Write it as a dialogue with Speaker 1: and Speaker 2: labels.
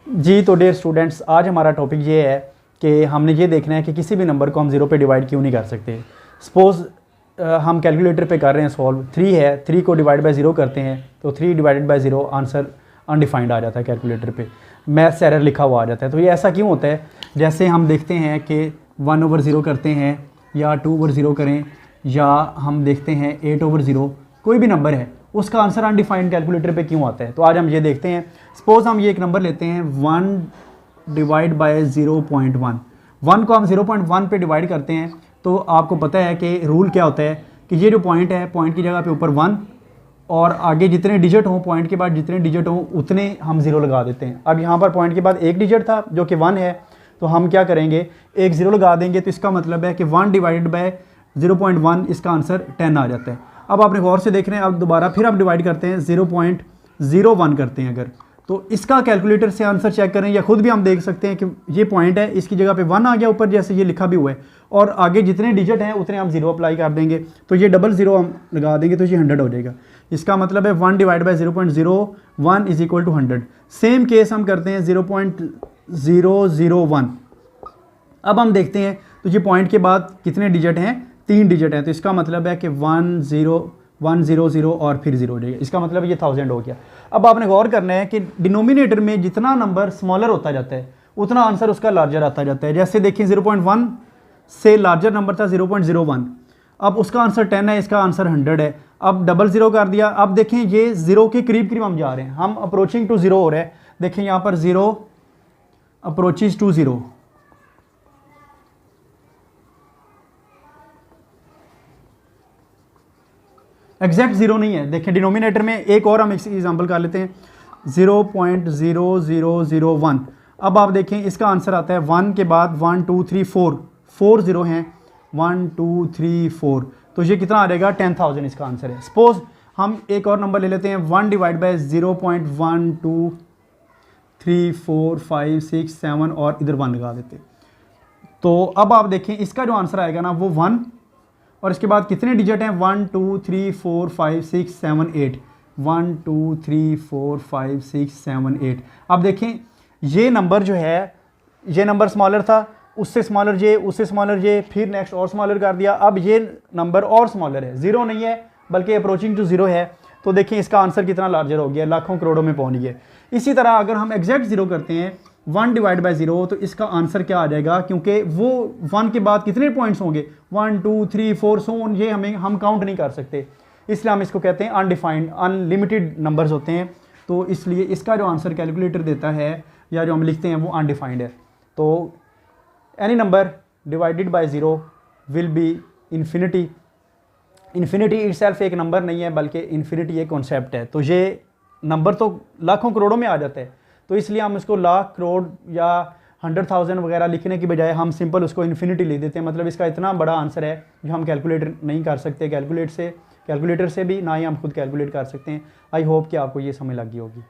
Speaker 1: जी तो dear students, आज हमारा टॉपिक ये है कि हमने ये देखना है कि किसी भी नंबर को हम ज़ीरो पे डिवाइड क्यों नहीं कर सकते। सपोज़ हम कैलकुलेटर पे कर रहे हैं सॉल्व, 3 है, 3 को डिवाइड बाय ज़ीरो करते हैं तो 3 divided by zero answer undefined आ जाता है, कैलकुलेटर पे मैथ्स एरर लिखा हुआ आ जाता है। तो ये ऐसा क्यों होता है? जैसे हम देखते हैं कि 1/0 करते हैं या 2/0 करें, या हम देखते हैं 8/0, कोई भी नंबर है उसका आंसर अनडिफाइंड कैलकुलेटर पे क्यों आता है। तो आज हम ये देखते हैं। सपोज़ हम ये एक नंबर लेते हैं 1 डिवाइड बाय 0.1, 1 को हम 0.1 पे डिवाइड करते हैं तो आपको पता है कि रूल क्या होता है कि ये जो पॉइंट है, पॉइंट की जगह पे ऊपर 1 और आगे जितने डिजिट हों, पॉइंट के बाद जितने डिजिट हों उतने हम ज़ीरो लगा देते हैं। अब यहाँ पर पॉइंट के बाद एक डिजिट था जो कि 1 है, तो हम क्या करेंगे, एक ज़ीरो लगा देंगे। तो इसका मतलब है कि 1 डिवाइडेड बाय 0.1 इसका आंसर 10 आ जाता है। अब आपने गौर से देख रहे हैं, अब दोबारा फिर हम डिवाइड करते हैं 0.01 करते हैं अगर, तो इसका कैलकुलेटर से आंसर चेक करें या खुद भी हम देख सकते हैं कि ये पॉइंट है, इसकी जगह पे 1 आ गया ऊपर जैसे ये लिखा भी हुआ है, और आगे जितने डिजिट हैं उतने हम ज़ीरो अप्लाई कर देंगे। तो ये डबल ज़ीरो हम लगा देंगे तो ये 100 हो जाएगा। इसका मतलब है 1 divide by 0.01 is equal to 100। Same case हम करते हैं 0.001। अब हम देखते हैं तो ये पॉइंट के बाद कितने डिजिट हैं, 3 डिजिट हैं, तो इसका मतलब है कि 100 और फिर 0 हो जाएगा। इसका मतलब ये 1000 हो गया। अब आपने गौर करना है कि डिनोमिनेटर में जितना नंबर स्मॉलर होता जाता है उतना आंसर उसका लार्जर आता जाता है। जैसे देखिए 0.1 से लार्जर नंबर था 0.01, अब उसका आंसर 10 है, इसका आंसर 100 है। अब डबल ज़ीरो कर दिया, अब देखें ये ज़ीरो के करीब करीब हम जा रहे हैं, हम अप्रोचिंग टू ज़ीरो हो रहे हैं। देखें यहाँ पर 0 अप्रोचेज टू 0, एग्जैक्ट 0 नहीं है। देखें डिनोमिनेटर में एक और हम एग्जांपल कर लेते हैं 0.0001। अब आप देखें इसका आंसर आता है 1 के बाद 1 2 3 4 0 हैं, 1 2 3 4, तो ये कितना आ जाएगा, 10,000 इसका आंसर है। सपोज हम एक और नंबर ले लेते हैं 1 डिवाइड बाय 0.1 2 3 4 5 6 7 और इधर 1 लगा देते। तो अब आप देखें इसका जो आंसर आएगा ना वो 1, और इसके बाद कितने डिजिट हैं, 1 2 3 4 5 6 7 8, 1 2 3 4 5 6 7 8। अब देखें ये नंबर जो है, ये नंबर स्मॉलर था, उससे स्मॉलर ये, उससे स्मॉलर ये, फिर नेक्स्ट और स्मॉलर कर दिया। अब ये नंबर और स्मॉलर है, 0 नहीं है बल्कि अप्रोचिंग टू 0 है। तो देखें इसका आंसर कितना लार्जर हो गया, लाखों करोड़ों में पहुंच गया। इसी तरह अगर हम एग्जैक्ट 0 करते हैं 1 डिवाइड बाय 0, तो इसका आंसर क्या आ जाएगा, क्योंकि वो 1 के बाद कितने पॉइंट्स होंगे, 1 2 3 4 सो ऑन, ये हम काउंट नहीं कर सकते, इसलिए हम इसको कहते हैं अनडिफाइंड, अनलिमिटेड नंबर्स होते हैं। तो इसलिए इसका जो आंसर कैलकुलेटर देता है या जो हम लिखते हैं वो अनडिफाइंड है। तो any number divided by 0 will be infinity. Infinity itself एक नंबर नहीं है बल्कि इन्फिनिटी एक कॉन्सेप्ट है। तो ये नंबर तो लाखों करोड़ों में आ जाता है, तो इसलिए हम इसको लाख करोड़ या 100,000 वगैरह लिखने की बजाय हम सिंपल उसको इन्फिनिटी लिख देते हैं। मतलब इसका इतना बड़ा आंसर है जो हम कैलकुलेटर नहीं कर सकते, कैलकुलेटर से भी ना ही हम खुद कैलकुलेट कर सकते हैं। आई होप कि आपको ये समझ लगी होगी।